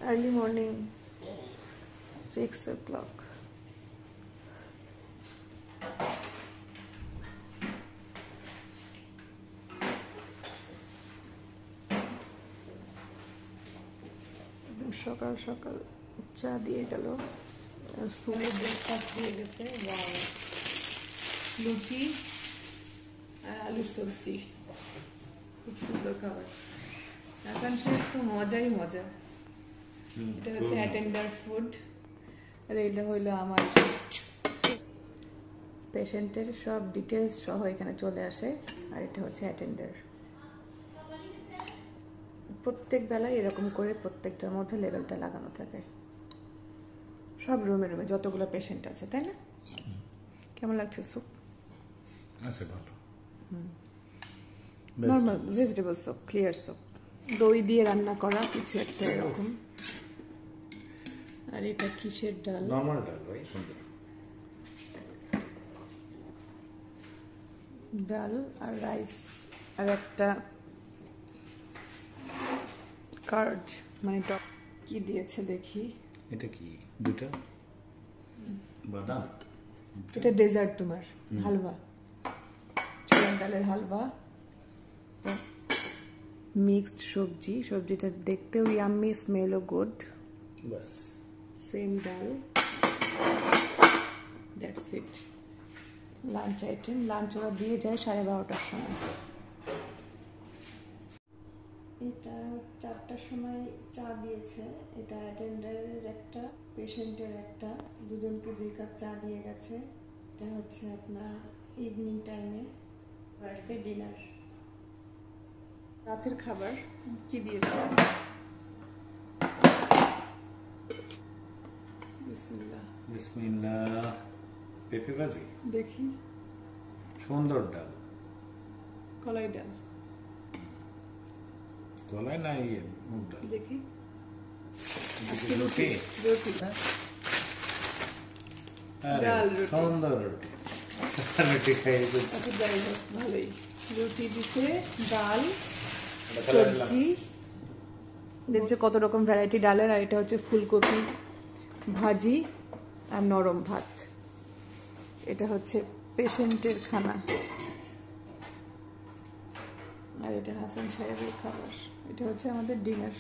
early morning, 6 o'clock. সকাল সকাল চা দিয়ে গেল, ব্রেকফাস্ট দিয়ে গেছে, লুচি আর আলুর সবজি, খুব সুন্দর খাবার। হাসান সাহেব তো মজাই মজা। এটা হচ্ছে অ্যাটেন্ডার ফুড, আর এটা হইলো আমার পেশেন্টের সব ডিটেলস সহ এখানে চলে আসে। আর এটা হচ্ছে অ্যাটেন্ডার। প্রত্যেক বেলায় এরকম করে প্রত্যেকটার মধ্যে লেবেলটা লাগানো থাকে, সব রুমে রুমে যতগুলো পেশেন্ট আছে, তাই না? কেমন লাগছে স্যুপ? আচ্ছা, ভালো। Normal vegetable soup, clear soup, দই দিয়ে রান্না করা কিছু একটা এরকম। আর এটা কিসের ডাল? নরমাল ডাল, ভাই, সুন্দর ডাল আর রাইস আর একটা কার্ড, মানে টক কি দিয়েছে দেখি। এটা কি? দুটা বাদাম। এটা ডেজার্ট তোমার, হালুয়া, ছোলার ডালের হালুয়া, মিক্সড সবজি, সবজিটা দেখতেও ইয়াম্মি, স্মেলও গুড। বাস, সেম ডাল, that's it. Lunch item, lunch ওরা দিয়ে যায় 12:30টার সময়। এটা 4টার সময় চা দিয়েছে। এটা অ্যাটেন্ডারের একটা, পেশেন্টের একটা, দুজনকে 2 কাপ চা দিয়ে গেছে। এটা হচ্ছে আপনার ইভিনিং টাইমে, রাতে ডিনার। রাতের খাবার কি দিয়েছে? বিসমিল্লাহ। বিসমিল্লাহ। পেঁপে ভাজি, দেখি। সুন্দর ডাল, কলাই ডাল, গলায় না মুগ ডাল, দেখি। রুটি, রুটি, ডাল, রুটি, সুন্দর রুটি। রুটি খাইয়েছে। আচ্ছা, যাই হোক, ভালোই। রুটি দিছে, ডাল, সবজি দেখছে, কত রকম ভ্যারাইটি ডালের। আর এটা হচ্ছে ফুলকপি ভাজি আর নরম ভাত। এটা হচ্ছে পেশেন্টের খানা, আর এটা হাসান সাহেবের খাবার। এটা হচ্ছে আমাদের ডিনার।